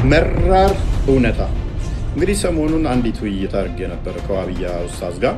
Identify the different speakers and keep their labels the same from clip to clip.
Speaker 1: መራር እውነታ እንግዲህ ሰሞኑን አንዲት ውይይት አድርጌ ነበር ከዋብያ ኡስታዝ ጋር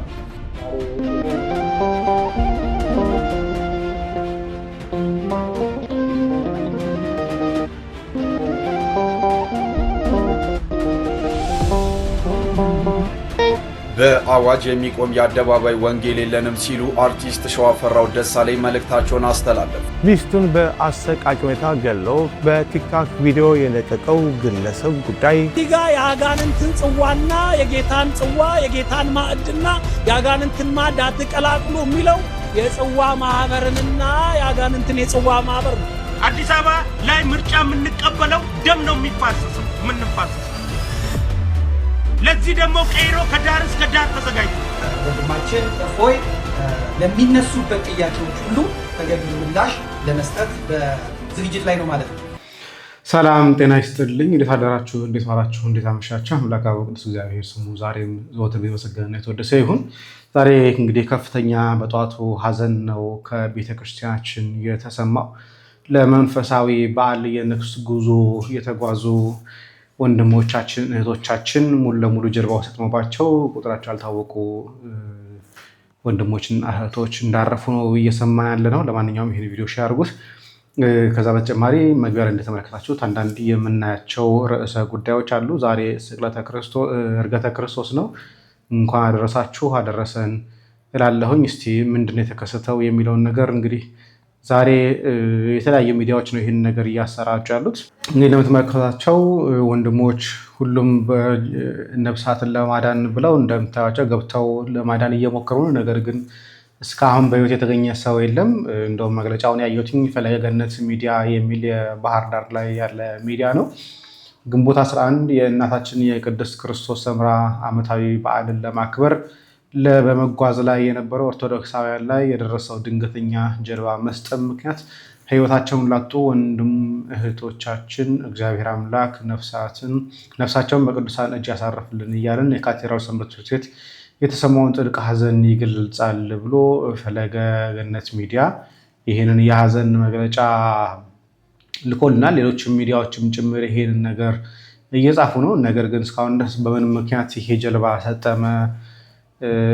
Speaker 2: በአዋጅ የሚቆም የአደባባይ ወንጌል የለንም ሲሉ አርቲስት ሸዋፈራው ደሳለኝ መልእክታቸውን አስተላለፉ።
Speaker 3: ሚስቱን በአሰቃቂ ሁኔታ ገለው በቲክቶክ ቪዲዮ የለቀቀው ግለሰብ ጉዳይ
Speaker 4: ዲጋ የአጋንንትን ጽዋና የጌታን ጽዋ የጌታን ማዕድና የአጋንንትን ማዕድ አትቀላቅሉ የሚለው የጽዋ ማህበርንና የአጋንንትን የጽዋ ማህበር ነው።
Speaker 5: አዲስ አበባ ላይ ምርጫ የምንቀበለው ደም ነው የሚፋሰሰው የምንፋሰሰው። ለዚህ ደግሞ ቀይሮ ከዳር እስከ ዳር ተዘጋጅቷል።
Speaker 6: ወንድማችን እፎይ ለሚነሱበት ጥያቄዎች ሁሉ ተገቢው ምላሽ ለመስጠት በዝግጅት ላይ ነው ማለት ነው።
Speaker 3: ሰላም ጤና ይስጥልኝ። እንዴት አደራችሁ? እንዴት ዋላችሁ? እንዴት አመሻችሁ? አምላክ ቅዱስ እግዚአብሔር ስሙ ዛሬም ዘወትር የተመሰገነና የተወደሰ ይሁን። ዛሬ እንግዲህ ከፍተኛ በጧቱ ሀዘን ነው ከቤተክርስቲያናችን የተሰማው። ለመንፈሳዊ በዓል የንግስ ጉዞ የተጓዙ ወንድሞቻችን እህቶቻችን ሙሉ ለሙሉ ጀርባው ሰጥሞባቸው ቁጥራቸው ያልታወቁ ወንድሞችና እህቶች እንዳረፉ ነው እየሰማን ያለ ነው። ለማንኛውም ይህን ቪዲዮ ሼር አድርጉት። ከዛ በተጨማሪ መግቢያ ላይ እንደተመለከታችሁት አንዳንድ የምናያቸው ርዕሰ ጉዳዮች አሉ። ዛሬ ዕርገተ ክርስቶስ ነው። እንኳን አደረሳችሁ አደረሰን እላለሁኝ። እስቲ ምንድነው የተከሰተው የሚለውን ነገር እንግዲህ ዛሬ የተለያዩ ሚዲያዎች ነው ይህን ነገር እያሰራጩ ያሉት። እንግዲህ እንደምትመለከታቸው ወንድሞች ሁሉም ነፍሳትን ለማዳን ብለው እንደምታዩቸው ገብተው ለማዳን እየሞከሩ ነው። ነገር ግን እስካሁን በህይወት የተገኘ ሰው የለም። እንደውም መግለጫውን ያየሁት ፈለገ ገነት ሚዲያ የሚል የባህር ዳር ላይ ያለ ሚዲያ ነው። ግንቦት 11 የእናታችን የቅድስት ክርስቶስ ሰምራ ዓመታዊ በዓልን ለማክበር በመጓዝ ላይ የነበረው ኦርቶዶክሳውያን ላይ የደረሰው ድንገተኛ ጀልባ መስጠም ምክንያት ህይወታቸውን ላጡ ወንድም እህቶቻችን እግዚአብሔር አምላክ ነፍሳቸውን በቅዱሳን እጅ ያሳርፍልን እያለን የካቴድራል ሰንበት ትምህርት ቤት የተሰማውን ጥልቅ ሀዘን ይገልጻል ብሎ ፈለገ ገነት ሚዲያ ይህንን የሀዘን መግለጫ ልኮልናል። ሌሎችም ሚዲያዎችም ጭምር ይሄንን ነገር እየጻፉ ነው። ነገር ግን እስካሁን ድረስ በምን ምክንያት ይሄ ጀልባ ሰጠመ፣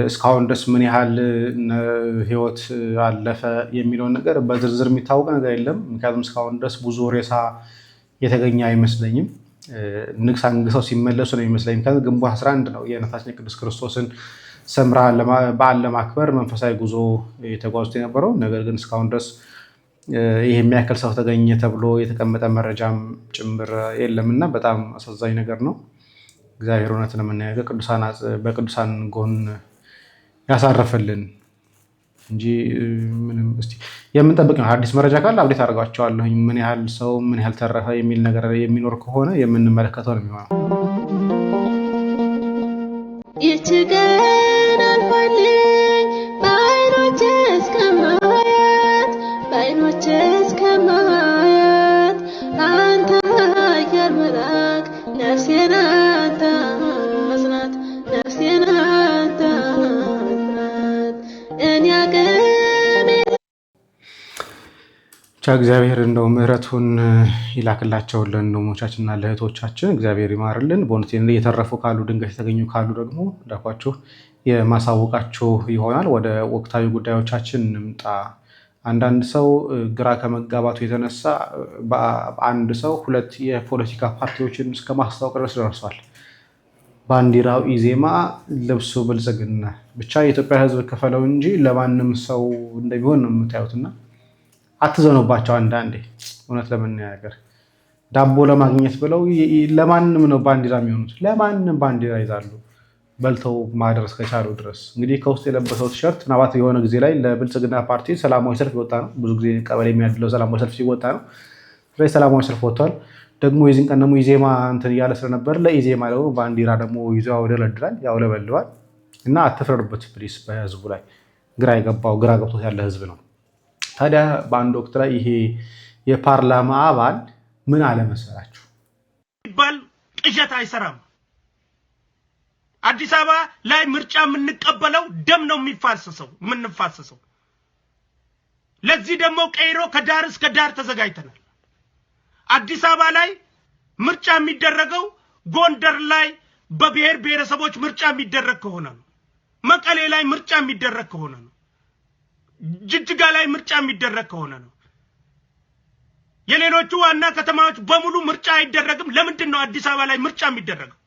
Speaker 3: እስካሁን ድረስ ምን ያህል ህይወት አለፈ የሚለውን ነገር በዝርዝር የሚታወቅ ነገር የለም። ምክንያቱም እስካሁን ድረስ ብዙ ሬሳ የተገኘ አይመስለኝም። ንግስ አንግሰው ሲመለሱ ነው የሚመስለኝ። ምክንያቱም ግንቦት 11 ነው የእናታችን የቅድስት ክርስቶስን ሰምራ በዓል ለማክበር መንፈሳዊ ጉዞ የተጓዙት የነበረው። ነገር ግን እስካሁን ድረስ ይህ የሚያክል ሰው ተገኘ ተብሎ የተቀመጠ መረጃም ጭምር የለምና በጣም አሳዛኝ ነገር ነው። እግዚአብሔር እውነትን ለመናገር በቅዱሳን ጎን ያሳረፈልን እንጂ ምንም እስቲ የምንጠብቅ ነው። አዲስ መረጃ ካለ አብዴት አድርጋቸዋለሁ። ምን ያህል ሰው ምን ያህል ተረፈ የሚል ነገር የሚኖር ከሆነ የምንመለከተው ነው የሚሆነው።
Speaker 7: ይችገን አልፋልኝ በዓይኖቼ እስከማያት አንተ ኃያል መልአክ ነፍሴን
Speaker 3: እግዚአብሔር እንደው ምሕረቱን ይላክላቸው ለወንድሞቻችንና ለእህቶቻችን እግዚአብሔር ይማርልን። በእውነት እየተረፉ ካሉ ድንገት የተገኙ ካሉ ደግሞ እንዳልኳችሁ የማሳወቃችሁ ይሆናል። ወደ ወቅታዊ ጉዳዮቻችን እንምጣ። አንዳንድ ሰው ግራ ከመጋባቱ የተነሳ በአንድ ሰው ሁለት የፖለቲካ ፓርቲዎችን እስከ ማስታወቅ ድረስ ደርሷል። ባንዲራው ኢዜማ፣ ልብሱ ብልጽግና። ብቻ የኢትዮጵያ ሕዝብ ከፈለው እንጂ ለማንም ሰው እንደሚሆን ነው የምታዩትና አትዘኑባቸው። አንዳንዴ እውነት ለመናገር ዳቦ ለማግኘት ብለው ለማንም ነው ባንዲራ የሚሆኑት። ለማንም ባንዲራ ይዛሉ በልተው ማድረስ ከቻሉ ድረስ። እንግዲህ ከውስጥ የለበሰው ቲሸርት ናባት የሆነ ጊዜ ላይ ለብልጽግና ፓርቲ ሰላማዊ ሰልፍ ይወጣ ነው። ብዙ ጊዜ ቀበሌ የሚያድለው ሰላማዊ ሰልፍ ሲወጣ ነው። ስለዚህ ሰላማዊ ሰልፍ ወጥቷል። ደግሞ የዚህን ቀን ደግሞ ኢዜማ እንትን እያለ ስለነበር ለኢዜማ ደግሞ ባንዲራ ደግሞ ይዞ ያውደለድላል፣ ያውለበልባል። እና አትፍረዱበት ፕሊስ። በህዝቡ ላይ ግራ ገብቶት ያለ ህዝብ ነው። ታዲያ በአንድ ወቅት ላይ ይሄ የፓርላማ አባል ምን አለ መሰላችሁ?
Speaker 5: ይባል ቅዠት አይሰራም። አዲስ አበባ ላይ ምርጫ የምንቀበለው ደም ነው የምንፋሰሰው። ለዚህ ደግሞ ቀይሮ ከዳር እስከ ዳር ተዘጋጅተናል። አዲስ አበባ ላይ ምርጫ የሚደረገው ጎንደር ላይ በብሔር ብሔረሰቦች ምርጫ የሚደረግ ከሆነ ነው። መቀሌ ላይ ምርጫ የሚደረግ ከሆነ ነው። ጅጅጋ ላይ ምርጫ የሚደረግ ከሆነ ነው። የሌሎቹ ዋና ከተማዎች በሙሉ ምርጫ አይደረግም። ለምንድን ነው አዲስ አበባ ላይ ምርጫ የሚደረገው?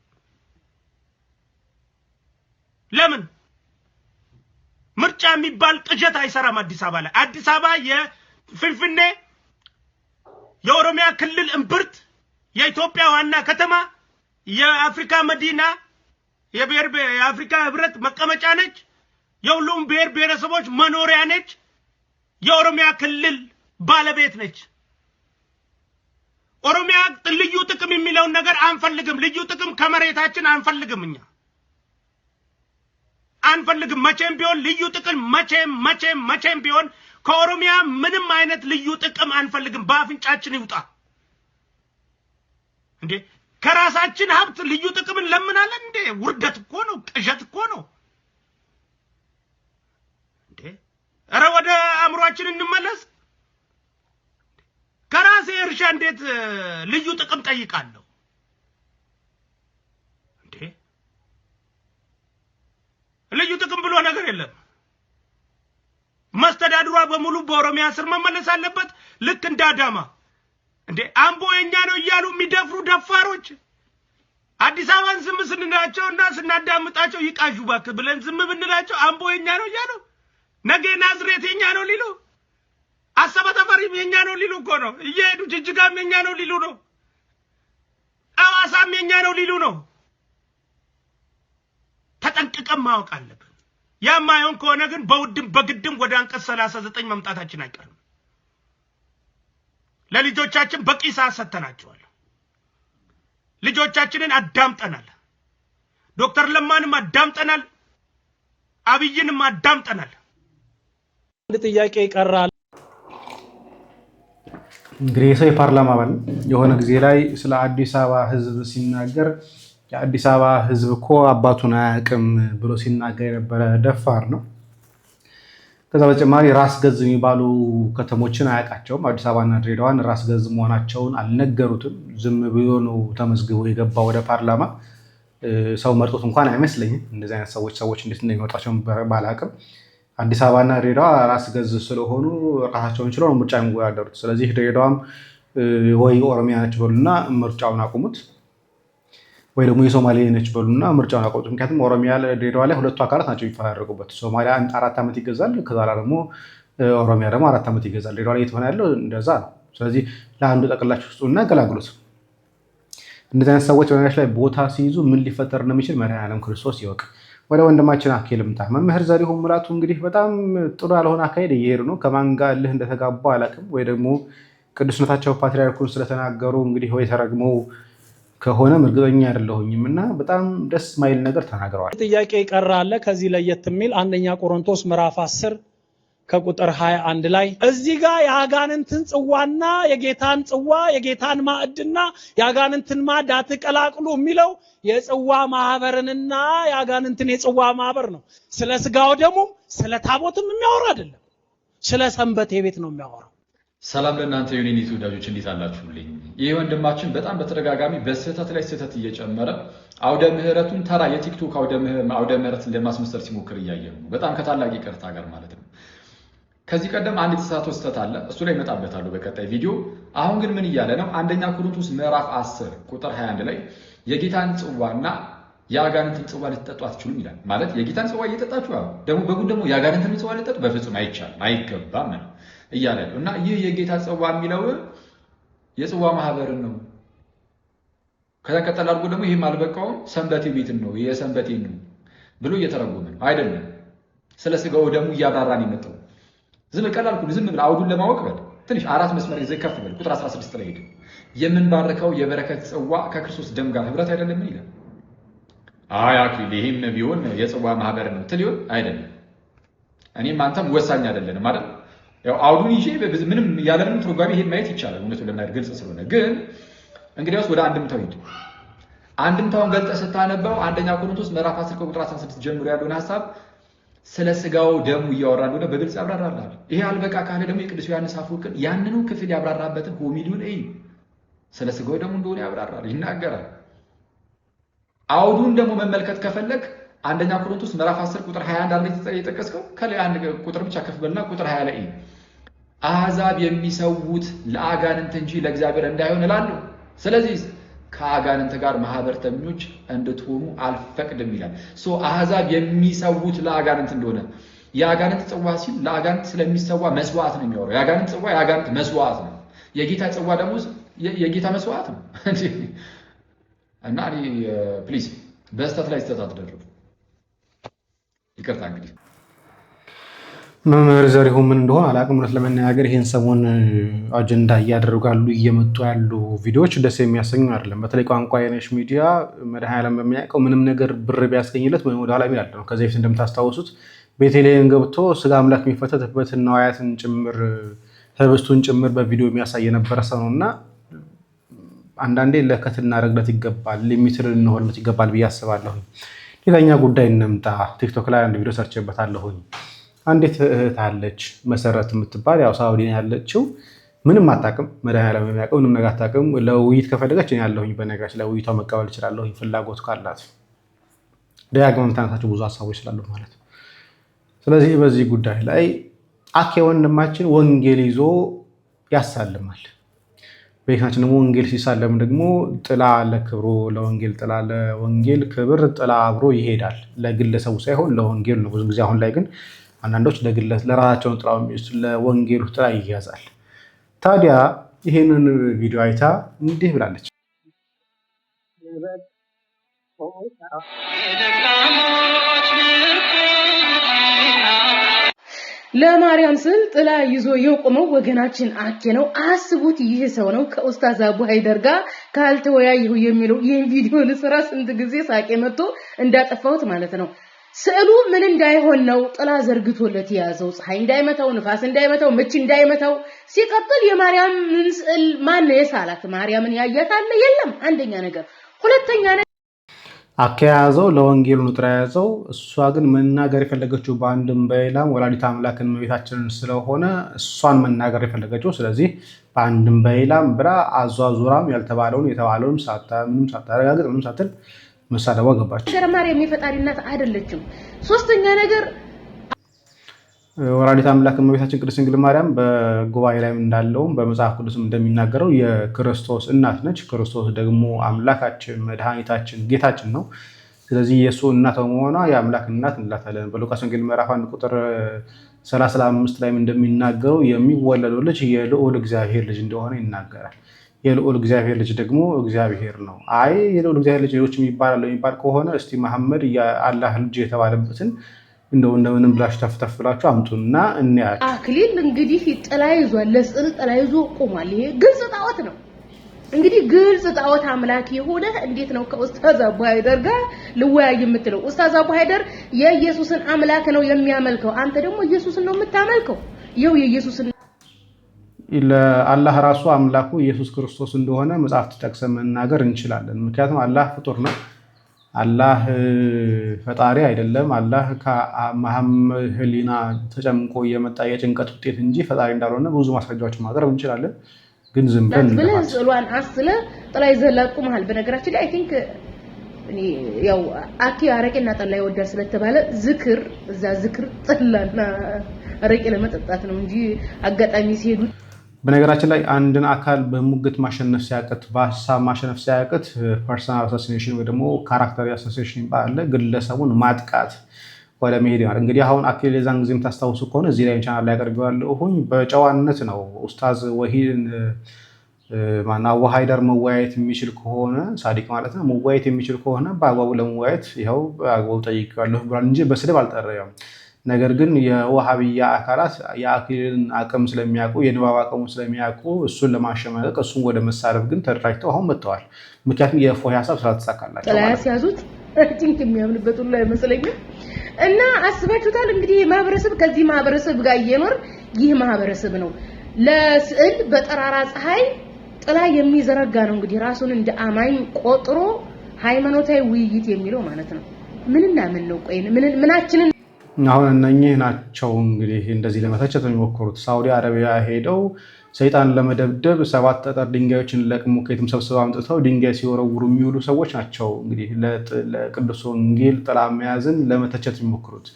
Speaker 5: ለምን? ምርጫ የሚባል ቅዠት አይሰራም አዲስ አበባ ላይ። አዲስ አበባ የፍንፍኔ የኦሮሚያ ክልል እምብርት፣ የኢትዮጵያ ዋና ከተማ፣ የአፍሪካ መዲና፣ የአፍሪካ ህብረት መቀመጫ ነች። የሁሉም ብሔር ብሔረሰቦች መኖሪያ ነች። የኦሮሚያ ክልል ባለቤት ነች። ኦሮሚያ ልዩ ጥቅም የሚለውን ነገር አንፈልግም። ልዩ ጥቅም ከመሬታችን አንፈልግም። እኛ አንፈልግም። መቼም ቢሆን ልዩ ጥቅም መቼም ቢሆን ከኦሮሚያ ምንም አይነት ልዩ ጥቅም አንፈልግም። በአፍንጫችን ይውጣ እንዴ! ከራሳችን ሀብት ልዩ ጥቅም እንለምናለን እንዴ? ውርደት እኮ ነው፣ ቅዠት እኮ ነው እንዴ! ኧረ ወደ አእምሯችን እንመለስ። ከራሴ እርሻ እንዴት ልዩ ጥቅም ጠይቃለሁ እንዴ? ልዩ ጥቅም ብሎ ነገር የለም። መስተዳድሯ በሙሉ በኦሮሚያ ስር መመለስ አለበት። ልክ እንደ አዳማ እንዴ! አምቦ የኛ ነው እያሉ የሚደፍሩ ደፋሮች አዲስ አበባን ዝም ስንላቸውና ስናዳምጣቸው ይቃዡ እባክህ ብለን ዝም ብንላቸው አምቦ የኛ ነው እያሉ ነገ ናዝሬት የኛ ነው ሊሉ፣ አሰበ ተፈሪም የኛ ነው ሊሉ እኮ ነው። እየሄዱ ጅጅጋም የኛ ነው ሊሉ ነው። አዋሳም የኛ ነው ሊሉ ነው። ተጠንቅቀን ማወቅ አለብን። ያማየውን ከሆነ ግን በውድም በግድም ወደ አንቀጽ 39 መምጣታችን አይቀርም። ለልጆቻችን በቂ ሰዓት ሰጥተናቸዋል። ልጆቻችንን አዳምጠናል። ዶክተር ለማንም አዳምጠናል። አብይንም አዳምጠናል።
Speaker 4: አንድ ጥያቄ ይቀራል።
Speaker 3: እንግዲህ ሰው የፓርላማ አባል የሆነ ጊዜ ላይ ስለ አዲስ አበባ ህዝብ ሲናገር የአዲስ አበባ ህዝብ እኮ አባቱን አያውቅም ብሎ ሲናገር የነበረ ደፋር ነው። ከዛ በተጨማሪ ራስ ገዝ የሚባሉ ከተሞችን አያውቃቸውም። አዲስ አበባና ድሬዳዋን ራስ ገዝ መሆናቸውን አልነገሩትም። ዝም ብሎ ነው ተመዝግቦ የገባ ወደ ፓርላማ። ሰው መርጦት እንኳን አይመስለኝም። እንደዚህ አይነት ሰዎች እንዴት እንደሚመጣቸው ባላውቅም አዲስ አበባና ድሬዳዋ ራስ ገዝ ስለሆኑ ራሳቸውን ችለው ነው ምርጫ የሚወዳደሩት። ስለዚህ ድሬዳዋም ወይ ኦሮሚያ ነች በሉና ምርጫውን አቁሙት፣ ወይ ደግሞ የሶማሌ ነች በሉና ምርጫውን አቁሙት። ምክንያቱም ኦሮሚያ ድሬዳዋ ላይ ሁለቱ አካላት ናቸው የሚፈራረቁበት። ሶማሊያ 4 ዓመት ይገዛል፣ ከዛ ደግሞ ኦሮሚያ ደግሞ 4 ዓመት ይገዛል። ድሬዳዋ ላይ እየተሆነ ያለው እንደዛ ነው። ስለዚህ ለአንዱ ጠቅላችሁ ውስጡና ገላግሉት። እንደዚህ አይነት ሰዎች በነገራችን ላይ ቦታ ሲይዙ ምን ሊፈጠር እንደሚችል መድኃኔዓለም ክርስቶስ ይወቅ። ወደ ወንድማችን አኬ ልምጣ። መምህር ዘሪሁን ሙላቱ እንግዲህ በጣም ጥሩ ያልሆነ አካሄድ እየሄዱ ነው። ከማን ጋር እልህ እንደተጋቡ አላውቅም። ወይ ደግሞ ቅዱስነታቸው ፓትርያርኩን ስለተናገሩ እንግዲህ ወይ ተረግመው ከሆነም እርግጠኛ አይደለሁኝም እና በጣም ደስ ማይል ነገር ተናግረዋል።
Speaker 4: ጥያቄ ይቀራል። ከዚህ ለየት የሚል አንደኛ ቆሮንቶስ ምዕራፍ 10 ከቁጥር 21 ላይ እዚህ ጋር የአጋንንትን ጽዋና የጌታን ጽዋ የጌታን ማዕድና የአጋንንትን ማዕድ አትቀላቅሉ የሚለው የጽዋ ማህበርንና የአጋንንትን የጽዋ ማህበር ነው። ስለ ስጋው ደግሞ ስለ ታቦትም የሚያወራ አይደለም፣ ስለ ሰንበቴ ቤት ነው የሚያወራው።
Speaker 8: ሰላም ለእናንተ የኔ ተወዳጆች እንዴት አላችሁልኝ? ይህ ወንድማችን በጣም በተደጋጋሚ በስህተት ላይ ስህተት እየጨመረ አውደ ምህረቱን ተራ የቲክቶክ አውደ ምህረትን ለማስመሰል ሲሞክር እያየን ነው። በጣም ከታላቅ ይቅርታ ጋር ማለት ነው። ከዚህ ቀደም አንድ የተሳሳተ ስህተት አለ፣ እሱ ላይ እመጣበታለሁ በቀጣይ ቪዲዮ። አሁን ግን ምን እያለ ነው? አንደኛ ቆሮንቶስ ምዕራፍ 10 ቁጥር 21 ላይ የጌታን ጽዋና የአጋንንትን ጽዋ ልትጠጡ አትችሉም ይላል። ማለት የጌታን ጽዋ እየጠጣችሁ ደግሞ በጉን ደግሞ የአጋንንትን ጽዋ ልትጠጡ በፍጹም አይቻልም፣ አይገባም ነው እያለ ነው። እና ይህ የጌታ ጽዋ የሚለው የጽዋ ማህበርን ነው። ከዛ ቀጠል አድርጎ ደግሞ ይህም አልበቃውም ሰንበቴ ቤትን ነው የሰንበቴን ነው ብሎ እየተረጎመ ነው። አይደለም፣ ስለ ስጋው ደግሞ እያብራራን የመጣው ዝም ቀላልኩ ዝም ብለህ አውዱን ለማወቅ በል ትንሽ 4 መስመር ይዘህ ከፍ በል። ቁጥር 16 ላይ ሄደ የምንባርከው የበረከት ጽዋ ከክርስቶስ ደም ጋር ህብረት አይደለም ይላል። አይ አክሊል ይሄም ቢሆን የጽዋ ማህበር ነው ትልዩ አይደለም። እኔም አንተም ወሳኝ አይደለንም አይደል? ያው አውዱን ይዤ ምንም ያለምንም ትርጓሜ ይሄን ማየት ይቻላል። እውነቱን ለማየት ግልጽ ስለሆነ ግን እንግዲያውስ ወደ አንድምታው ሂድ። አንድምታውን ገልጠህ ስታነበው አንደኛ ቆሮንቶስ ምዕራፍ 10 ቁጥር 16 ጀምሮ ያለውን ሐሳብ ስለ ስጋው ደሙ እያወራ እንደሆነ በግልጽ ያብራራል። ይሄ አልበቃ ካለ ደግሞ የቅዱስ ዮሐንስ አፈወርቅን ያንኑ ክፍል ያብራራበትን ሆሚሊውን እይ። ስለ ስጋው ደግሞ እንደሆነ ያብራራል ይናገራል። አውዱን ደግሞ መመልከት ከፈለግ አንደኛ ቆሮንቶስ ምዕራፍ 10 ቁጥር 21 አንደ የጠቀስከው ከላይ አንድ ቁጥር ብቻ ከፍበልና ቁጥር 20 ላይ አሕዛብ የሚሰውት ለአጋንንት እንጂ ለእግዚአብሔር እንዳይሆን እላለሁ። ስለዚህ ከአጋንንት ጋር ማህበርተኞች እንድትሆኑ አልፈቅድም ይላል። አሕዛብ የሚሰውት ለአጋንንት እንደሆነ የአጋንንት ጽዋ ሲል ለአጋንንት ስለሚሰዋ መስዋዕት ነው የሚያወራው። የአጋንንት ጽዋ የአጋንንት መስዋዕት ነው። የጌታ ጽዋ ደግሞ የጌታ መስዋዕት ነው። እና እኔ ፕሊዝ በስተት ላይ ስተት አትደርቡ። ይቅርታ እንግዲህ
Speaker 3: መምህር ዘሪሁን ምን እንደሆነ አላቅም። እውነት ለመናገር ይሄን ሰሞን አጀንዳ እያደረጋሉ እየመጡ ያሉ ቪዲዮዎች ደስ የሚያሰኙ አይደለም። በተለይ ቋንቋ የነሽ ሚዲያ መድኃኔዓለም በሚያውቀው ምንም ነገር ብር ቢያስገኝለት ወይም ወደ ኋላ የሚላል ነው። ከዚህ በፊት እንደምታስታውሱት ቤተልሔም ገብቶ ስጋ አምላክ የሚፈተትበትን ነዋያትን ጭምር ህብስቱን ጭምር በቪዲዮ የሚያሳይ የነበረ ሰው ነው እና አንዳንዴ ለከትና ረግለት ይገባል፣ ሊሚትድ እንሆንለት ይገባል ብዬ አስባለሁ። ሌላኛ ጉዳይ እንምጣ። ቲክቶክ ላይ አንድ ቪዲዮ ሰርቼበታለሁኝ። አንዲት እህት አለች መሰረት የምትባል ያው ሳውዲ ያለችው ምንም አታውቅም፣ መድኃኔዓለም የሚያውቀው ምንም ነገር አታውቅም። ለውይይት ከፈለገች እኔ ያለሁኝ በነገራችን ለውይይቷ መቀበል እችላለሁኝ ፍላጎት ካላት ደጋግመን የምታነሳቸው ብዙ ሀሳቦች ስላሉ ማለት ነው። ስለዚህ በዚህ ጉዳይ ላይ አኬ ወንድማችን ወንጌል ይዞ ያሳልማል። በይካችን ደግሞ ወንጌል ሲሳለም ደግሞ ጥላ ለክብሩ ለወንጌል ጥላ ለወንጌል ክብር ጥላ አብሮ ይሄዳል። ለግለሰቡ ሳይሆን ለወንጌል ነው። ብዙ ጊዜ አሁን ላይ ግን አንዳንዶች ለራሳቸውን ጥላ ለወንጌሉ ጥላ ይያዛል። ታዲያ ይሄንን ቪዲዮ አይታ እንዲህ ብላለች።
Speaker 9: ለማርያም ስል ጥላ ይዞ የቆመው ወገናችን አኬ ነው። አስቡት፣ ይህ ሰው ነው ከኡስታዝ አቡ ሀይደር ጋር ካልተወያየሁ የሚለው ይህን ቪዲዮ ልስራ ስንት ጊዜ ሳቄ መጥቶ እንዳጠፋሁት ማለት ነው። ስዕሉ ምን እንዳይሆን ነው ጥላ ዘርግቶለት የያዘው? ፀሐይ እንዳይመታው፣ ንፋስ እንዳይመታው፣ ምች እንዳይመታው። ሲቀጥል የማርያምን ስዕል ማን የሳላት? ማርያምን ያያት አለ? የለም። አንደኛ ነገር። ሁለተኛ ነገር
Speaker 3: አከያዘው ለወንጌሉ ነው ጥራ ያዘው። እሷ ግን መናገር የፈለገችው በአንድም በሌላም ወላዲተ አምላክን እመቤታችንን ስለሆነ እሷን መናገር የፈለገችው ስለዚህ በአንድም በሌላም ብላ አዟዙራም ያልተባለውን የተባለውን ምንም ሳታረጋግጥ ምንም ሳትል መሳደቧ ገባች።
Speaker 9: ነገር ማርያም የፈጣሪ እናት አይደለችም። ሶስተኛ ነገር
Speaker 3: ወላዲተ አምላክ እመቤታችን ቅድስት ድንግል ማርያም በጉባኤ ላይ እንዳለውም በመጽሐፍ ቅዱስም እንደሚናገረው የክርስቶስ እናት ነች። ክርስቶስ ደግሞ አምላካችን መድኃኒታችን ጌታችን ነው። ስለዚህ የእሱ እናት በመሆኗ የአምላክ እናት እንላታለን። በሉቃስ ወንጌል ምዕራፍ 1 ቁጥር 35 ላይ እንደሚናገረው የሚወለደው ልጅ የልዑል እግዚአብሔር ልጅ እንደሆነ ይናገራል። የልዑል እግዚአብሔር ልጅ ደግሞ እግዚአብሔር ነው። አይ የልዑል እግዚአብሔር ልጅ ሌሎች የሚባል ከሆነ እስቲ መሐመድ የአላህ ልጅ የተባለበትን እንደምንም ብላችሁ ተፍተፍ ብላችሁ አምጡና እንያችሁ።
Speaker 9: አክሊል እንግዲህ ጥላ ይዟል፣ ለስዕል ጥላ ይዞ ቆሟል። ይሄ ግልጽ ጣዖት ነው። እንግዲህ ግልጽ ጣዖት አምላክ የሆነ እንዴት ነው ከኡስታዝ አቡ ሀይደር ጋር ልወያይ የምትለው? ኡስታዝ አቡ ሀይደር የኢየሱስን አምላክ ነው የሚያመልከው፣ አንተ ደግሞ ኢየሱስን ነው የምታመልከው። ይኸው የኢየሱስን
Speaker 3: ለአላህ ራሱ አምላኩ ኢየሱስ ክርስቶስ እንደሆነ መጽሐፍ ተጠቅሰን መናገር እንችላለን። ምክንያቱም አላህ ፍጡር ነው። አላህ ፈጣሪ አይደለም። አላህ ከመሐመድ ህሊና ተጨምቆ የመጣ የጭንቀት ውጤት እንጂ ፈጣሪ እንዳልሆነ ብዙ ማስረጃዎችን ማቅረብ እንችላለን። ግን ዝም ብለን
Speaker 9: ጽሏን አስለ ጥላይ ዘላቁ መሃል በነገራችን ላይ አይ ቲንክ ያው አኪ አረቄና ጠላ ይወዳል ስለተባለ ዝክር እዛ ዝክር ጠላና አረቄ ለመጠጣት ነው እንጂ አጋጣሚ ሲሄዱ
Speaker 3: በነገራችን ላይ አንድን አካል በሙግት ማሸነፍ ሲያቅት በሀሳብ ማሸነፍ ሲያቅት ፐርሰናል አሳሲኔሽን ወይ ደግሞ ካራክተር አሳሲኔሽን ይባላል። ግለሰቡን ማጥቃት ወደ መሄድ ማለት እንግዲህ አሁን አክሊል የዛን ጊዜም ታስታውሱ ከሆነ እዚህ ላይ ቻናል ላይ አቀርበዋለሁኝ። በጨዋነት ነው ኡስታዝ ወሂድን አቡ ሀይደር መወያየት የሚችል ከሆነ ሳዲቅ ማለት ነው መወያየት የሚችል ከሆነ በአግባቡ ለመወያየት ይኸው በአግባቡ ጠይቄዋለሁ ብሏል እንጂ በስድብ አልጠራም። ነገር ግን የወሃቢያ አካላት የአክሊልን አቅም ስለሚያውቁ የንባብ አቅሙ ስለሚያውቁ እሱን ለማሸማቀቅ እሱን ወደ መሳረፍ ግን ተደራጅተው አሁን መጥተዋል። ምክንያቱም የፎይ ሀሳብ ስላልተሳካላቸው
Speaker 9: ማለት ያዙት ቲንክ የሚያምንበት ሁሉ አይመስለኝም። እና አስባችሁታል እንግዲህ ማህበረሰብ ከዚህ ማህበረሰብ ጋር እየኖር ይህ ማህበረሰብ ነው ለስዕል በጠራራ ፀሐይ ጥላ የሚዘረጋ ነው እንግዲህ ራሱን እንደ አማኝ ቆጥሮ ሃይማኖታዊ ውይይት የሚለው ማለት ነው። ምንና ምን ነው ቆይ ምናችንን
Speaker 3: አሁን እነኚህ ናቸው እንግዲህ እንደዚህ ለመተቸት የሚሞክሩት። ሳውዲ አረቢያ ሄደው ሰይጣን ለመደብደብ 7 ጠጠር ድንጋዮችን ለቅሞ ከየትም ሰብስበው አምጥተው ድንጋይ ሲወረውሩ የሚውሉ ሰዎች ናቸው። እንግዲህ ለቅዱስ ወንጌል ጥላ መያዝን ለመተቸት የሚሞክሩት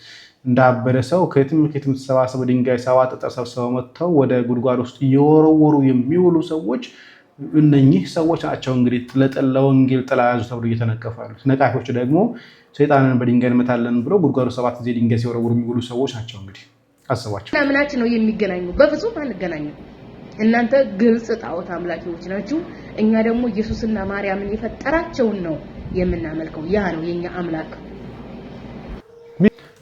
Speaker 3: እንዳበደ ሰው ከየትም ተሰባስበው ድንጋይ 7 ጠጠር ሰብስበው መጥተው ወደ ጉድጓድ ውስጥ እየወረወሩ የሚውሉ ሰዎች እነኚህ ሰዎች ናቸው። እንግዲህ ለወንጌል ጥላ ያዙ ተብሎ እየተነቀፉ ያሉት። ነቃፊዎች ደግሞ ሰይጣንን በድንጋይ እንመታለን ብሎ ጉድጓዱ 7 ጊዜ ድንጋይ ሲወረውሩ የሚውሉ ሰዎች ናቸው። እንግዲህ አስቧቸው።
Speaker 9: ምናችን ነው የሚገናኙ? በፍጹም አንገናኙም። እናንተ ግልጽ ጣዖት አምላኪዎች ናችሁ። እኛ ደግሞ ኢየሱስና ማርያምን የፈጠራቸውን ነው የምናመልከው። ያ ነው የኛ አምላክ።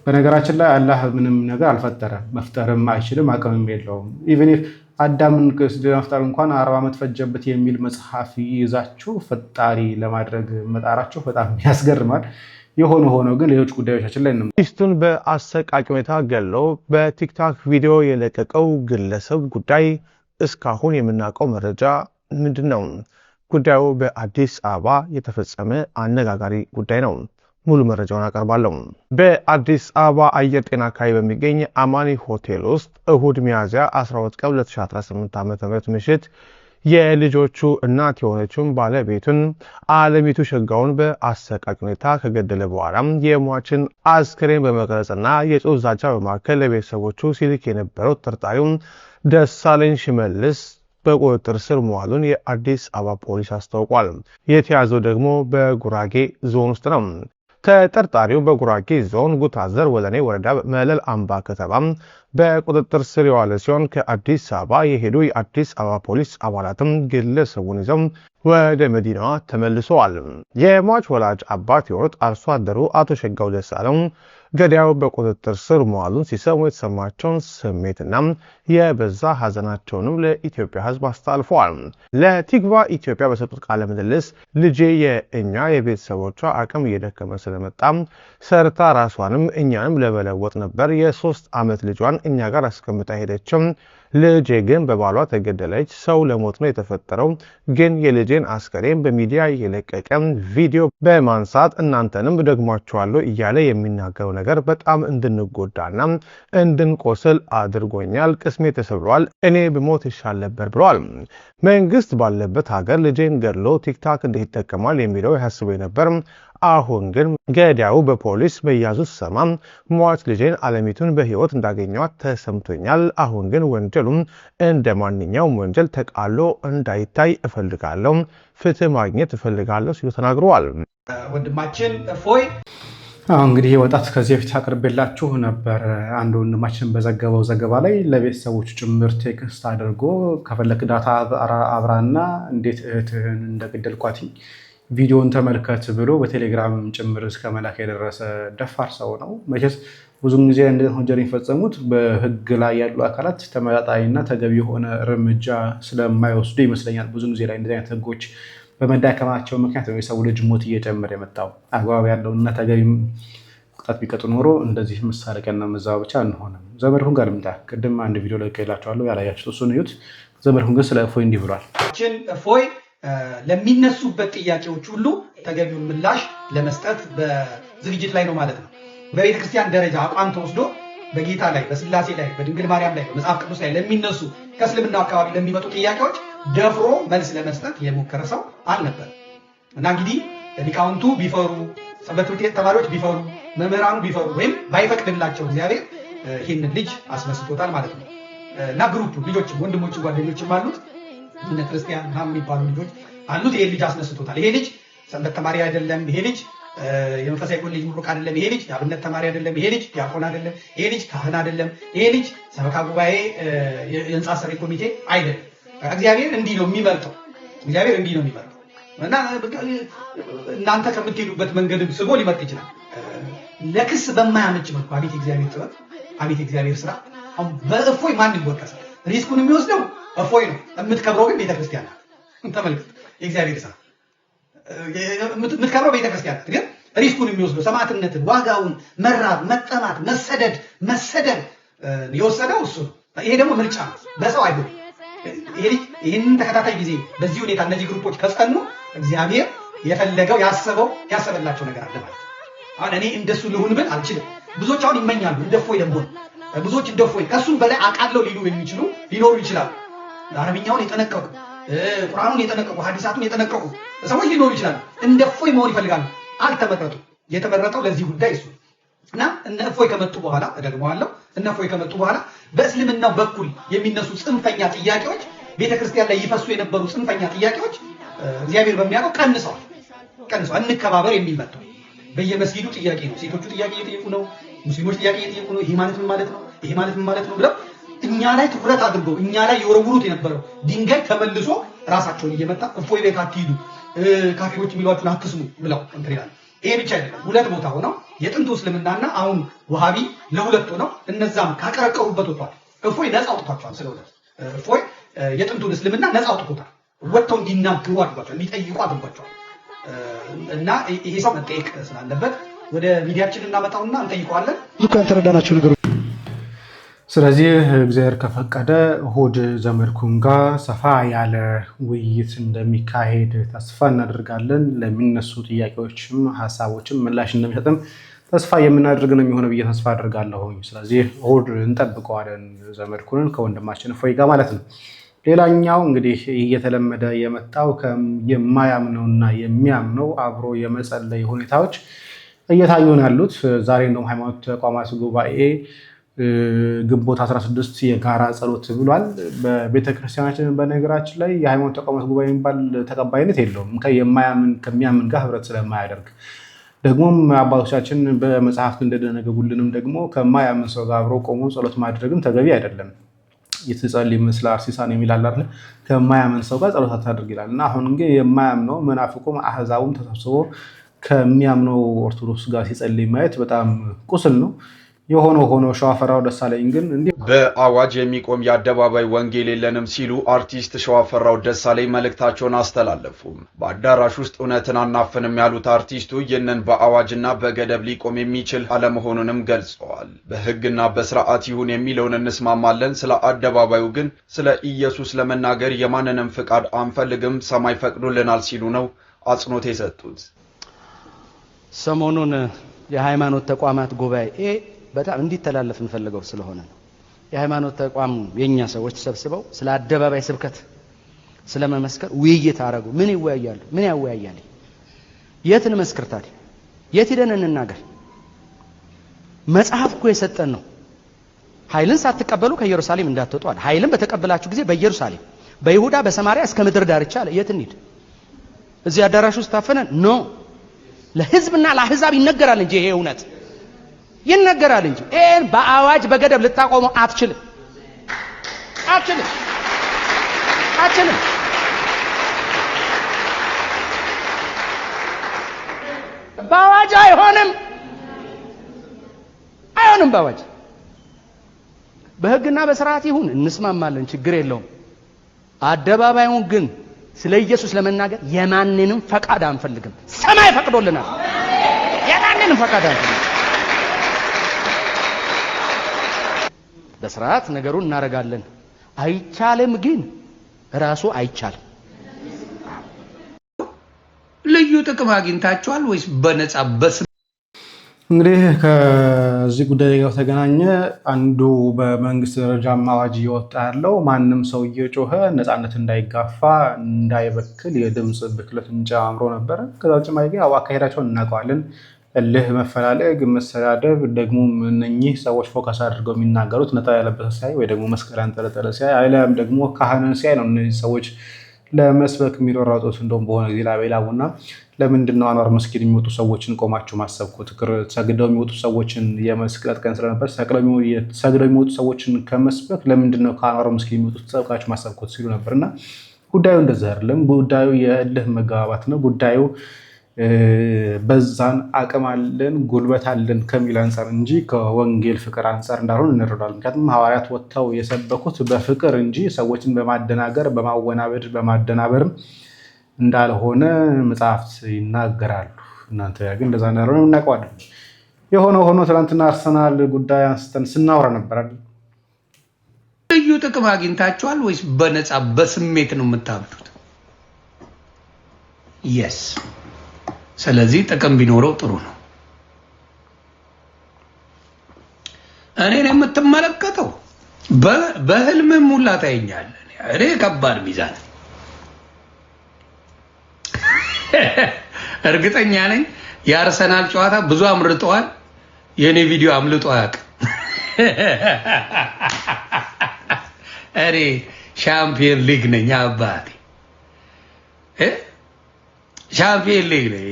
Speaker 3: በነገራችን ላይ አላህ ምንም ነገር አልፈጠረም፣ መፍጠርም አይችልም፣ አቅምም የለውም። ኢቭን ኢፍ አዳምን ለመፍጠር እንኳን 40 ዓመት ፈጀበት የሚል መጽሐፍ ይዛችሁ ፈጣሪ ለማድረግ መጣራችሁ በጣም ያስገርማል። የሆነ ሆኖ ግን ሌሎች ጉዳዮቻችን ላይ
Speaker 10: ሚስቱን በአሰቃቂ ሁኔታ ገለው በቲክቶክ ቪዲዮ የለቀቀው ግለሰብ ጉዳይ እስካሁን የምናውቀው መረጃ ምንድነው? ጉዳዩ በአዲስ አበባ የተፈጸመ አነጋጋሪ ጉዳይ ነው። ሙሉ መረጃውን አቀርባለሁ። በአዲስ አበባ አየር ጤና አካባቢ በሚገኝ አማኒ ሆቴል ውስጥ እሁድ ሚያዝያ 12 ቀን 2018 ዓ.ም ምሽት የልጆቹ እናት የሆነችውን ባለቤቱን አለሚቱ ሸጋውን በአሰቃቂ ሁኔታ ከገደለ በኋላ የሟችን አስክሬን በመቅረጽና የጽሑፍ ዛቻ በማከል ለቤተሰቦቹ ሲልክ የነበረው ተጠርጣሪው ደሳለኝ ሽመልስ በቁጥጥር ስር መዋሉን የአዲስ አበባ ፖሊስ አስታውቋል። የተያዘው ደግሞ በጉራጌ ዞን ውስጥ ነው። ተጠርጣሪው በጉራጌ ዞን ጉታዘር ወለኔ ወረዳ መለል አምባ ከተማ በቁጥጥር ስር የዋለ ሲሆን ከአዲስ አበባ የሄዱ የአዲስ አበባ ፖሊስ አባላትም ግለሰቡን ይዘው ወደ መዲናዋ ተመልሰዋል። የሟች ወላጅ አባት የሆኑት አርሶ አደሩ አቶ ሸጋው ደሳለኝ ገዳዩ በቁጥጥር ስር መዋሉን ሲሰሙ የተሰማቸውን ስሜትና የበዛ ሐዘናቸውንም ለኢትዮጵያ ሕዝብ አስተላልፈዋል። ለቲግቫ ኢትዮጵያ በሰጡት ቃለ ምልልስ ልጄ የእኛ የቤተሰቦቿ አቅም እየደከመ ስለመጣ ሰርታ ራሷንም እኛንም ለመለወጥ ነበር የ3 ዓመት ልጇን እኛ ጋር አስቀምጣ ሄደችም። ልጄ ግን በባሏ ተገደለች። ሰው ለሞት ነው የተፈጠረው። ግን የልጄን አስከሬን በሚዲያ የለቀቀ ቪዲዮ በማንሳት እናንተንም ደግሟቸዋለሁ እያለ የሚናገረው ነገር በጣም እንድንጎዳና እንድንቆስል አድርጎኛል። ቅስሜ ተሰብሯል። እኔ ብሞት ይሻል ነበር ብለዋል። መንግስት ባለበት ሀገር ልጄን ገድሎ ቲክቶክ እንዴት ይጠቀማል የሚለው ያስበው ነበር። አሁን ግን ገዳዩ በፖሊስ በያዙ ሰማ ሟች ልጄን አለሚቱን በህይወት እንዳገኘዋት ተሰምቶኛል። አሁን ግን ወንጀሉም እንደ ማንኛውም ወንጀል ተቃሎ እንዳይታይ እፈልጋለሁ፣ ፍትህ ማግኘት እፈልጋለሁ ሲሉ ተናግረዋል።
Speaker 6: ወንድማችን እፎይ
Speaker 3: እንግዲህ ወጣት ከዚህ በፊት አቅርቤላችሁ ነበር። አንድ ወንድማችን በዘገበው ዘገባ ላይ ለቤተሰቦቹ ጭምር ቴክስት አድርጎ ከፈለክ ዳታ አብራና እንዴት እህትህን እንደገደልኳት ቪዲዮን ተመልከት ብሎ በቴሌግራም ጭምር እስከ መላክ የደረሰ ደፋር ሰው ነው። መቼስ ብዙም ጊዜ እንደዚህ ወንጀል የሚፈጸሙት በህግ ላይ ያሉ አካላት ተመጣጣኝና ተገቢ የሆነ እርምጃ ስለማይወስዱ ይመስለኛል። ብዙ ጊዜ ላይ እንደዚህ አይነት ህጎች በመዳከማቸው ምክንያት ነው የሰው ልጅ ሞት እየጨመረ የመጣው። አግባብ ያለውና ተገቢ ቅጣት ቢቀጡ ኖሮ እንደዚህ መሳለቂያና መዛባበቻ አንሆንም። ዘመድኩን ጋር ልምጣ። ቅድም አንድ ቪዲዮ ለቀይላችኋለሁ፣ ያላያችሁት እሱን እዩት። ዘመድኩን ግን ስለ እፎይ እንዲህ ብሏል።
Speaker 6: እፎይ ለሚነሱበት ጥያቄዎች ሁሉ ተገቢውን ምላሽ ለመስጠት በዝግጅት ላይ ነው ማለት ነው። በቤተ ክርስቲያን ደረጃ አቋም ተወስዶ በጌታ ላይ፣ በስላሴ ላይ፣ በድንግል ማርያም ላይ፣ በመጽሐፍ ቅዱስ ላይ ለሚነሱ ከእስልምናው አካባቢ ለሚመጡ ጥያቄዎች ደፍሮ መልስ ለመስጠት የሞከረ ሰው አልነበር እና እንግዲህ ሊቃውንቱ ቢፈሩ፣ ሰንበት ትምህርት ቤት ተማሪዎች ቢፈሩ፣ መምህራኑ ቢፈሩ ወይም ባይፈቅድላቸው እግዚአብሔር ይህንን ልጅ አስነስቶታል ማለት ነው እና ግሩፕ ልጆችም ወንድሞችም ጓደኞችም አሉት እነ ክርስቲያን ምናምን የሚባሉ ልጆች አሉት። ይሄ ልጅ አስነስቶታል። ይሄ ልጅ ሰንበት ተማሪ አይደለም። ይሄ ልጅ የመንፈሳዊ ኮሌጅ ምሩቅ አይደለም። ይሄ ልጅ የአብነት ተማሪ አይደለም። ይሄ ልጅ ዲያቆን አይደለም። ይሄ ልጅ ካህን አይደለም። ይሄ ልጅ ሰበካ ጉባኤ የህንፃ ሰሪ ኮሚቴ አይደለም። እግዚአብሔር እንዲህ ነው የሚመርጠው። እግዚአብሔር እንዲህ ነው የሚመርጠው እና እናንተ ከምትሄዱበት መንገድም ስቦ ሊመርጥ ይችላል። ለክስ በማያመች መልኩ አቤት እግዚአብሔር ጥበብ፣ አቤት እግዚአብሔር ስራ። በእፎይ ማን ይወቀሳል? ሪስኩን የሚወስደው እፎይ ነው። የምትከብረው ግን ቤተክርስቲያን ናት። ተመልከት፣ የእግዚአብሔር ስራ የምትከብረው ቤተክርስቲያን ናት። ግን ሪስኩን የሚወስደው ሰማዕትነትን፣ ዋጋውን፣ መራብ፣ መጠማት፣ መሰደድ የወሰደው እሱ ነው። ይሄ ደግሞ ምርጫ ነው፣ በሰው አይሆንም። ይሄ ልጅ ይህንን ተከታታይ ጊዜ በዚህ ሁኔታ እነዚህ ግሩፖች ከጸኑ እግዚአብሔር የፈለገው ያሰበላቸው ነገር አለ ማለት ነው። አሁን እኔ እንደሱ ልሁን ብል አልችልም። ብዙዎች አሁን ይመኛሉ እንደፎይ ለመሆን። ብዙዎች እንደፎይ ከሱም በላይ አቃለው ሊሉ የሚችሉ ሊኖሩ ይችላሉ። አረብኛውን የጠነቀቁ ቁርአኑን የጠነቀቁ ሐዲሳቱን የጠነቀቁ ሰዎች ሊኖሩ ይችላሉ። እንደ እፎይ መሆን ይፈልጋሉ። አልተመረጡ። የተመረጠው ለዚህ ጉዳይ እሱ እና እነ እፎይ ከመጡ በኋላ እደግመዋለሁ፣ እነ እፎይ ከመጡ በኋላ በእስልምናው በኩል የሚነሱ ጽንፈኛ ጥያቄዎች፣ ቤተክርስቲያን ላይ ይፈሱ የነበሩ ጽንፈኛ ጥያቄዎች እግዚአብሔር በሚያውቀው ቀንሰዋል። እንከባበር የሚል መጥቷል። በየመስጊዱ ጥያቄ ነው። ሴቶቹ ጥያቄ እየጠየቁ ነው። ሙስሊሞች ጥያቄ እየጠየቁ ነው። ይሄ ማለት ምን ማለት ነው? ይሄ ማለት ምን ማለት ነው ብለው እኛ ላይ ትኩረት አድርገው እኛ ላይ የወረውሩት የነበረው ድንጋይ ተመልሶ ራሳቸውን እየመጣ እፎይ ቤት አትሂዱ፣ ካፊሮች የሚሏችሁን አትስሙ ብለው እንትን ይላል። ይሄ ብቻ አይደለም። ሁለት ቦታ ሆነው የጥንቱ እስልምናና አሁን ወሃቢ ለሁለት ሆነው እነዛም ካቀረቀሩበት ወጥቷል። እፎይ ነፃ አውጥቷቸዋል። ስለሆነ እፎይ የጥንቱን እስልምና ነፃ አውጥቶታል። ወጥተው እንዲናገሩ አድርጓቸዋል፣ እንዲጠይቁ አድርጓቸዋል። እና ይሄ ሰው መጠየቅ ስላለበት ወደ ሚዲያችን እናመጣውና እንጠይቀዋለን።
Speaker 3: ብዙ ያልተረዳናቸው ነገሮች። ስለዚህ እግዚአብሔር ከፈቀደ እሑድ ዘመድኩን ጋር ሰፋ ያለ ውይይት እንደሚካሄድ ተስፋ እናደርጋለን። ለሚነሱ ጥያቄዎችም ሀሳቦችም ምላሽ እንደሚሰጥም ተስፋ የምናደርግ ነው የሚሆነው ብዬ ተስፋ አድርጋለሁኝ። ስለዚህ እሑድ እንጠብቀዋለን ዘመድኩንን ከወንድማችን እፎይ ጋር ማለት ነው። ሌላኛው እንግዲህ እየተለመደ የመጣው የማያምነውና የሚያምነው አብሮ የመጸለይ ሁኔታዎች እየታዩ ነው ያሉት። ዛሬ እንደውም ሃይማኖት ተቋማት ጉባኤ ግንቦት 16 የጋራ ጸሎት ብሏል። በቤተክርስቲያናችን በነገራችን ላይ የሃይማኖት ተቋማት ጉባኤ የሚባል ተቀባይነት የለውም የማያምን ከሚያምን ጋር ህብረት ስለማያደርግ። ደግሞም አባቶቻችን በመጽሐፍት እንደደነገጉልንም ደግሞ ከማያምን ሰው ጋር አብሮ ቆሞ ጸሎት ማድረግም ተገቢ አይደለም። የተጸልይ ምስለ አርሲሳን የሚላል አይደል? ከማያምን ሰው ጋር ጸሎት አታድርግ ይላል። እና አሁን እንግዲህ የማያምነው መናፍቁም አህዛቡም ተሰብስቦ ከሚያምነው ኦርቶዶክስ ጋር ሲጸልይ ማየት በጣም ቁስል ነው። የሆነው ሆኖ ሸዋፈራው ደሳለኝ ግን እንዲህ
Speaker 2: በአዋጅ የሚቆም የአደባባይ ወንጌል የለንም ሲሉ አርቲስት ሸዋፈራው ደሳለኝ መልእክታቸውን አስተላለፉ። በአዳራሽ ውስጥ እውነትን አናፍንም ያሉት አርቲስቱ ይህንን በአዋጅና በገደብ ሊቆም የሚችል አለመሆኑንም ገልጸዋል። በሕግና በስርዓት ይሁን የሚለውን እንስማማለን፣ ስለ አደባባዩ ግን ስለ ኢየሱስ ለመናገር የማንንም ፍቃድ አንፈልግም፣ ሰማይ ፈቅዶልናል ሲሉ ነው አጽንኦት የሰጡት።
Speaker 11: ሰሞኑን የሃይማኖት ተቋማት ጉባኤ በጣም እንዲተላለፍ እንፈልገው ስለሆነ ነው። የሃይማኖት ተቋም የኛ ሰዎች ተሰብስበው ስለ አደባባይ ስብከት ስለመመስከር ውይይት አረጉ። ምን ይወያያሉ? ምን ያወያያል? የት እንመስክር ታዲያ? የት ሄደን እንናገር? መጽሐፍ እኮ የሰጠን ነው። ኃይልን ሳትቀበሉ ከኢየሩሳሌም እንዳትወጡ አለ። ኃይልን በተቀበላችሁ ጊዜ በኢየሩሳሌም፣ በይሁዳ፣ በሰማሪያ እስከ ምድር ዳርቻ አለ። የት እንሂድ? እዚህ አዳራሽ ውስጥ ታፈነን? ኖ፣ ለህዝብና ለአህዛብ ይነገራል እንጂ ይሄ እውነት ይነገራል እንጂ ይሄን በአዋጅ በገደብ ልታቆመው አትችልም። በአዋጅ አይሆንም። በአዋጅ በህግና በስርዓት ይሁን እንስማማለን፣ ችግር የለውም። አደባባዩን ግን ስለ ኢየሱስ ለመናገር የማንንም ፈቃድ አንፈልግም። ሰማይ ፈቅዶልናል። የማንንም ፈቃድ አንፈልግም። በስርዓት ነገሩን እናረጋለን። አይቻልም ግን ራሱ አይቻልም።
Speaker 12: ልዩ ጥቅም አግኝታችኋል ወይስ በነፃ በስም?
Speaker 3: እንግዲህ ከዚህ ጉዳይ ጋር ተገናኘ አንዱ በመንግስት ደረጃ አዋጅ እየወጣ ያለው ማንም ሰው እየጮኸ ነፃነት እንዳይጋፋ እንዳይበክል የድምፅ ብክለትን ጨምሮ ነበረ። ከዛ ጭማሪ ግን አካሄዳቸውን እናውቀዋለን። እልህ፣ መፈላለግ፣ መሰዳደብ ደግሞ እነኚህ ሰዎች ፎከስ አድርገው የሚናገሩት ነጣ ያለበሰ ሲያይ ወይ ደግሞ መስቀል ያንጠለጠለ ሲያይ አሊያም ደግሞ ካህንን ሲያይ ነው። እነዚህ ሰዎች ለመስበክ የሚሯሯጡት እንደውም በሆነ ጊዜ ላቤላቡና ለምንድን ነው አንዋር መስጊድ የሚወጡ ሰዎችን ቆማችሁ ማሰብኩት? ሰግደው የሚወጡ ሰዎችን የመስቀል ቀን ስለነበር ሰግደው የሚወጡ ሰዎችን ከመስበክ ለምንድን ነው ከአንዋር መስጊድ የሚወጡት ሰብካችሁ ማሰብኩት ሲሉ ነበርና ጉዳዩ እንደዛ አይደለም። ጉዳዩ የእልህ መጋባባት ነው። ጉዳዩ በዛን አቅም አለን ጉልበት አለን ከሚል አንጻር እንጂ ከወንጌል ፍቅር አንጻር እንዳልሆነ እንረዳለን። ምክንያቱም ሐዋርያት ወጥተው የሰበኩት በፍቅር እንጂ ሰዎችን በማደናገር በማወናበድ በማደናበርም እንዳልሆነ መጽሐፍት ይናገራሉ። እናንተ ግን እንደዛ እንዳልሆነ እናውቀዋለን። የሆነ ሆኖ ትናንትና አርሰናል ጉዳይ አንስተን ስናወራ ነበር አይደል?
Speaker 12: ልዩ ጥቅም አግኝታችኋል ወይስ በነፃ በስሜት ነው የምታብዱት? የስ ስለዚህ ጥቅም ቢኖረው ጥሩ ነው። እኔን የምትመለከተው በህልምም ሁላ ታየኛለህ። እኔ ከባድ ሚዛን እርግጠኛ ነኝ የአርሰናል ጨዋታ ብዙ አምርጠዋል። የኔ ቪዲዮ አምልጦ አያውቅም። እኔ ሻምፒየን ሊግ ነኝ አባቴ ሻምፒየን ሊግ ነኝ።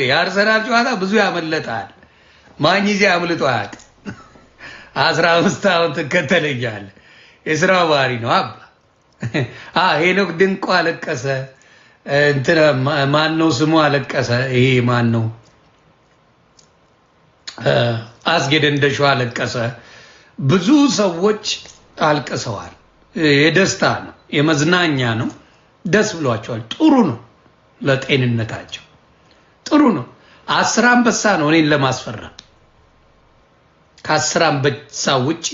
Speaker 12: የአርሰናል ጨዋታ ብዙ ያመለጣል። ማኝዜ አምልጦ አያውቅም። 15 ዓመት ትከተለኛለህ። የስራው ባህሪ ነው አባ። ሄኖክ ድንቁ አለቀሰ። እንትና ማን ነው ስሙ አለቀሰ። ይሄ ማን ነው? አስጌደ እንደሹ አለቀሰ። ብዙ ሰዎች አልቅሰዋል። የደስታ ነው፣ የመዝናኛ ነው። ደስ ብሏቸዋል። ጥሩ ነው፣ ለጤንነታቸው ጥሩ ነው። 10 አንበሳ ነው እኔን ለማስፈራት። ከ10 አንበሳ ውጪ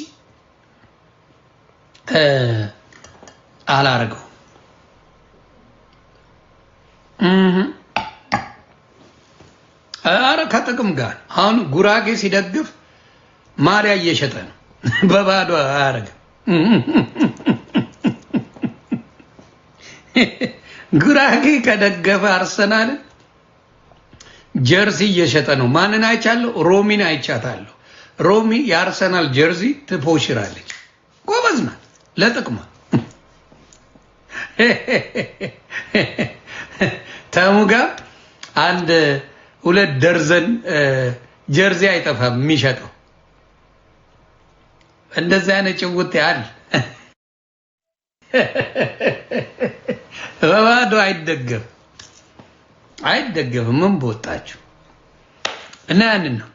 Speaker 12: አላረገው። አረ ከጥቅም ጋር አሁን ጉራጌ ሲደግፍ ማሪያ እየሸጠ ነው። በባዶ አያረግም። ጉራጌ ከደገፈ አርሰናል ጀርሲ እየሸጠ ነው። ማንን አይቻለሁ? ሮሚን አይቻታለሁ። ሮሚ የአርሰናል ጀርሲ ትፖሽራለች። ጎበዝ ናት ለጥቅማ። ተሙጋ 1-2 ደርዘን ጀርሲ አይጠፋም የሚሸጠው። እንደዚህ አይነት ጭውት ያህል በባዶ አይደገፍም። ምን በወጣችሁ እና ያንን ነው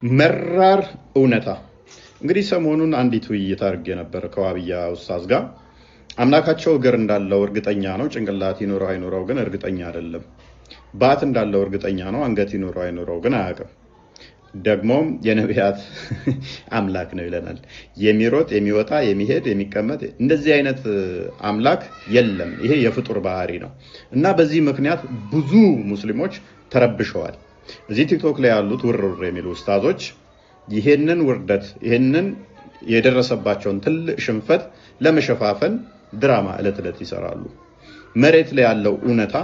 Speaker 1: መራር እውነታ። እንግዲህ ሰሞኑን አንዲት ውይይት አድርጌ ነበር ከዋብያ ኡስታዝ ጋር። አምላካቸው እግር እንዳለው እርግጠኛ ነው። ጭንቅላት ይኖረው አይኖረው ግን እርግጠኛ አይደለም። ባት እንዳለው እርግጠኛ ነው። አንገት ይኖረው አይኖረው ግን አያውቅም። ደግሞም የነቢያት አምላክ ነው ይለናል። የሚሮጥ የሚወጣ የሚሄድ የሚቀመጥ እንደዚህ አይነት አምላክ የለም። ይሄ የፍጡር ባህሪ ነው እና በዚህ ምክንያት ብዙ ሙስሊሞች ተረብሸዋል። እዚህ ቲክቶክ ላይ ያሉት ውርውር የሚሉ ኡስታዞች ይሄንን ውርደት ይሄንን የደረሰባቸውን ትልቅ ሽንፈት ለመሸፋፈን ድራማ ዕለት ዕለት ይሰራሉ። መሬት ላይ ያለው እውነታ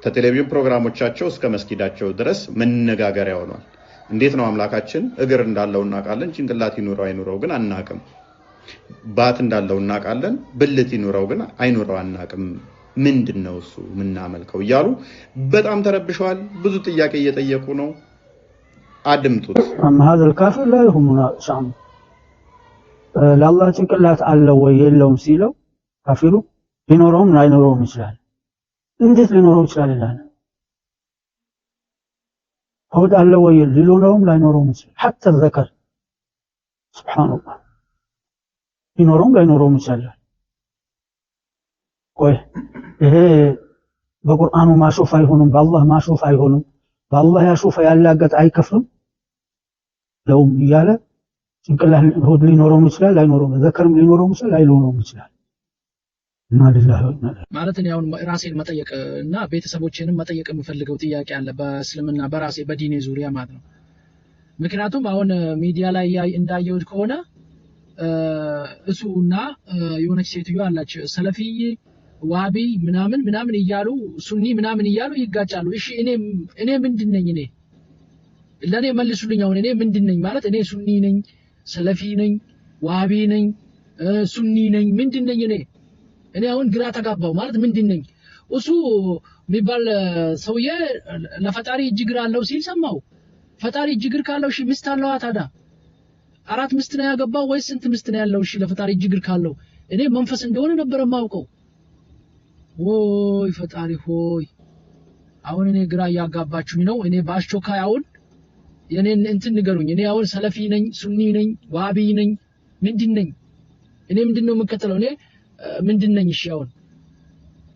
Speaker 1: ከቴሌቪዥን ፕሮግራሞቻቸው እስከ መስጊዳቸው ድረስ መነጋገሪያ ሆኗል። እንዴት ነው አምላካችን እግር እንዳለው እናውቃለን፣ ጭንቅላት ይኑረው አይኑረው ግን አናውቅም። ባት እንዳለው እናውቃለን፣ ብልት ይኑረው ግን አይኑረው አናውቅም። ምንድነው እሱ ምናመልከው እያሉ በጣም ተረብሸዋል። ብዙ ጥያቄ እየጠየቁ ነው። አድምጡት።
Speaker 13: هذا الكافر لا يهم شام ለአላህ ጭንቅላት አለው ወይ የለውም ሲለው ካፊሩ ሊኖረውም ላይኖረውም ይችላል። እንዴት ሊኖረው ይችላል ይላል። ሆድ አለው ወይ ሊኖረውም ላይኖረውም ይችላል። حتى الذكر سبحان الله ሊኖረውም ላይኖረውም ይችላል። ቆይ ይሄ በቁርአኑ ማሾፍ አይሆንም፣ በአላህ ማሾፍ አይሆንም። በአላህ ያሾፈ ያላገጥ አይከፍልም ለውም እያለ ጭንቅላት ሆድ ሊኖረውም ይችላል ላይኖረውም፣ ዘከርም ሊኖረውም ይችላል ላይኖረውም ይችላል። እና
Speaker 14: ማለት ነው አሁን ራሴን መጠየቅ እና ቤተሰቦቼንም መጠየቅ የምፈልገው ጥያቄ አለ በእስልምና በራሴ በዲኔ ዙሪያ ማለት ነው። ምክንያቱም አሁን ሚዲያ ላይ እንዳየሁት ከሆነ እሱና የሆነች ሴትዮ አላች ሰለፊይ ዋቢ ምናምን እያሉ ሱኒ ምናምን እያሉ ይጋጫሉ። እሺ እኔ ምንድነኝ? እኔ ለኔ መልሱልኝ። አሁን እኔ ምንድነኝ? ማለት እኔ ሱኒ ነኝ፣ ሰለፊ ነኝ፣ ዋቢ ነኝ፣ ሱኒ ነኝ፣ ምንድነኝ? እኔ አሁን ግራ ተጋባው። ማለት ምንድነኝ? እሱ የሚባል ሰውዬ ለፈጣሪ እጅግር አለው ሲል ሰማው። ፈጣሪ እጅግር ካለው እሺ ሚስት አለው ታዲያ 4 ሚስት ነው ያገባው ወይስ ስንት ሚስት ነው ያለው? እሺ ለፈጣሪ እጅግር ካለው እኔ መንፈስ እንደሆነ ነበር ማውቀው። ወይ ፈጣሪ ሆይ አሁን እኔ ግራ ያጋባችሁኝ ነው። እኔ ባስቾካይ አሁን የኔን እንትን ንገሩኝ። እኔ አሁን ሰለፊ ነኝ፣ ሱኒ ነኝ፣ ዋቢ ነኝ፣ ምንድነኝ? እኔ ምንድነው የምከተለው? እኔ ምንድነኝ? እሺ አሁን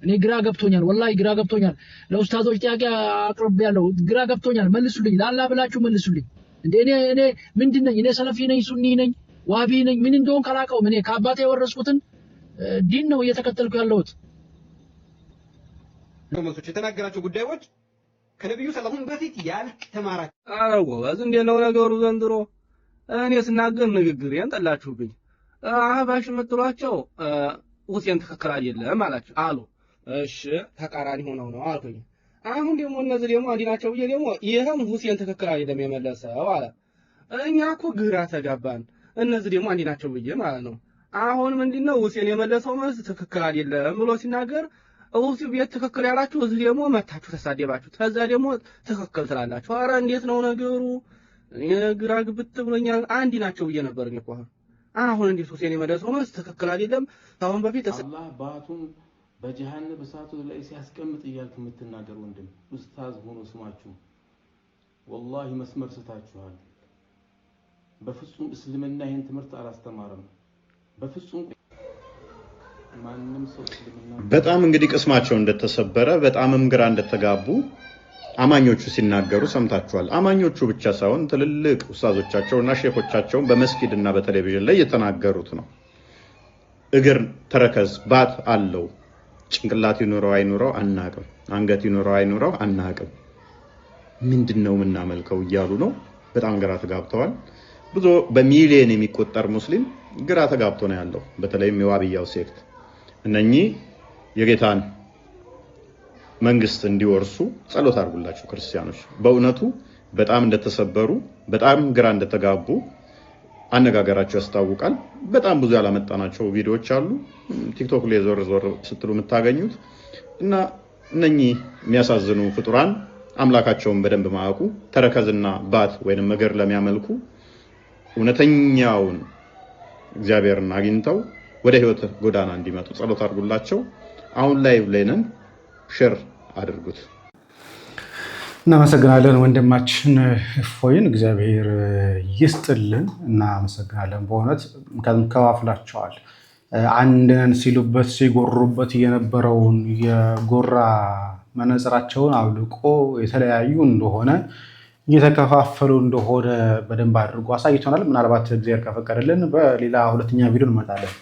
Speaker 14: እኔ ግራ ገብቶኛል፣ ወላሂ ግራ ገብቶኛል። ለኡስታዞች ጥያቄ አቅርቤያለሁ፣ ግራ ገብቶኛል። መልሱልኝ፣ ላላ ብላችሁ መልሱልኝ። እንዴ እኔ ምንድነኝ? እኔ ሰለፊ ነኝ፣ ሱኒ ነኝ፣ ዋቢ ነኝ፣ ምን እንደሆነ ካላቀውም እኔ ከአባቴ የወረስኩትን ዲን ነው እየተከተልኩ ያለሁት።
Speaker 15: የተናገራቸው ጉዳዮች ከነብዩ ሰለላሁ በፊት ያልተማራችሁ
Speaker 16: አረጎ እንዴ ነው ነገሩ ዘንድሮ እኔ ስናገር ንግግሬን ጠላችሁብኝ አህባሽ የምትሏቸው ሁሴን ትክክል አይደለም አላችሁ አሉ እሺ ተቃራኒ ሆነው ነው አልኩኝ አሁን ደግሞ እነዚህ ደግሞ አንዲናቸው ብዬ ደግሞ ይሄም ሁሴን ትክክል አይደለም የመለሰው አለ እኛ እኮ ግራ ተጋባን እነዚህ ደግሞ አንዲናቸው ብዬ ማለት ነው አሁን ምንድነው ሁሴን የመለሰው መልስ ትክክል አይደለም ብሎ ሲናገር እውስ ቤት ትክክል ያላችሁ እዚህ ደግሞ መታችሁ ተሳደባችሁ ከዛ ደግሞ ትክክል ትላላችሁ ኧረ እንዴት ነው ነገሩ ግራ ግብት ብሎኛል አንዲ ናቸው ብዬ ነበር እኮ አሁን እንዴት ሁሴን የመለሰው መልስ ትክክል አይደለም አሁን በፊት
Speaker 17: አላህ ባቱን በጀሃነም እሳቱ ላይ ሲያስቀምጥ ይያልክ የምትናገር ወንድም ኡስታዝ ሆኖ ስማችሁ ወላሂ መስመር ስታችኋል በፍጹም እስልምና ይሄን ትምህርት አላስተማረም በፍጹም ማንንም ሰው እስልምና
Speaker 1: በጣም እንግዲህ ቅስማቸው እንደተሰበረ በጣምም ግራ እንደተጋቡ አማኞቹ ሲናገሩ ሰምታችኋል አማኞቹ ብቻ ሳይሆን ትልልቅ ኡስታዞቻቸውና ሼኾቻቸው በመስጊድና በቴሌቪዥን ላይ የተናገሩት ነው እግር ተረከዝ ባት አለው ጭንቅላት ይኖረው አይኖረው አናቅም አንገት ይኖረው አይኖረው አናቅም ምንድነው ምናመልከው እያሉ ነው በጣም ግራ ተጋብተዋል ብዙ በሚሊዮን የሚቆጠር ሙስሊም ግራ ተጋብቶ ነው ያለው በተለይም የዋብያው ሴክት እነኚህ የጌታን መንግስት እንዲወርሱ ጸሎት አድርጉላችሁ ክርስቲያኖች በእውነቱ በጣም እንደተሰበሩ በጣም ግራ እንደተጋቡ አነጋገራቸው ያስታውቃል በጣም ብዙ ያላመጣናቸው ቪዲዮዎች አሉ ቲክቶክ ላይ ዞር ዞር ስትሉ የምታገኙት እና እነኚህ የሚያሳዝኑ ፍጡራን አምላካቸውን በደንብ ማያውቁ ተረከዝና ባት ወይንም እግር ለሚያመልኩ እውነተኛውን እግዚአብሔርን አግኝተው ወደ ህይወት ጎዳና እንዲመጡ ጸሎት አድርጉላቸው አሁን ላይ ብለንን ሼር አድርጉት
Speaker 3: እናመሰግናለን ወንድማችን እፎይን እግዚአብሔር ይስጥልን እናመሰግናለን በእውነት ከዋፍላቸዋል አንድነን ሲሉበት ሲጎሩበት የነበረውን የጎራ መነጽራቸውን አብልቆ የተለያዩ እንደሆነ እየተከፋፈሉ እንደሆነ በደንብ አድርጎ አሳይቶናል ምናልባት እግዚአብሔር ከፈቀደልን በሌላ ሁለተኛ ቪዲዮ እንመጣለን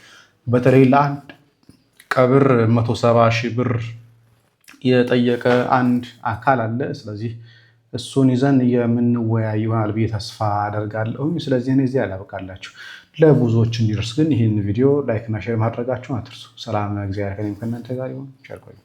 Speaker 3: በተለይ ለአንድ ቀብር 170,000 ብር የጠየቀ አንድ አካል አለ ስለዚህ እሱን ይዘን የምንወያይ ይሆናል ብዬ ተስፋ አደርጋለሁ ስለዚህ እዚህ ያላበቃላችሁ ለብዙዎች እንዲደርስ ግን ይህን ቪዲዮ ላይክ እና ሼር ማድረጋችሁን አትርሱ ሰላም እግዚአብሔር ከእናንተ ጋር ይሁን ቸር ቆዩ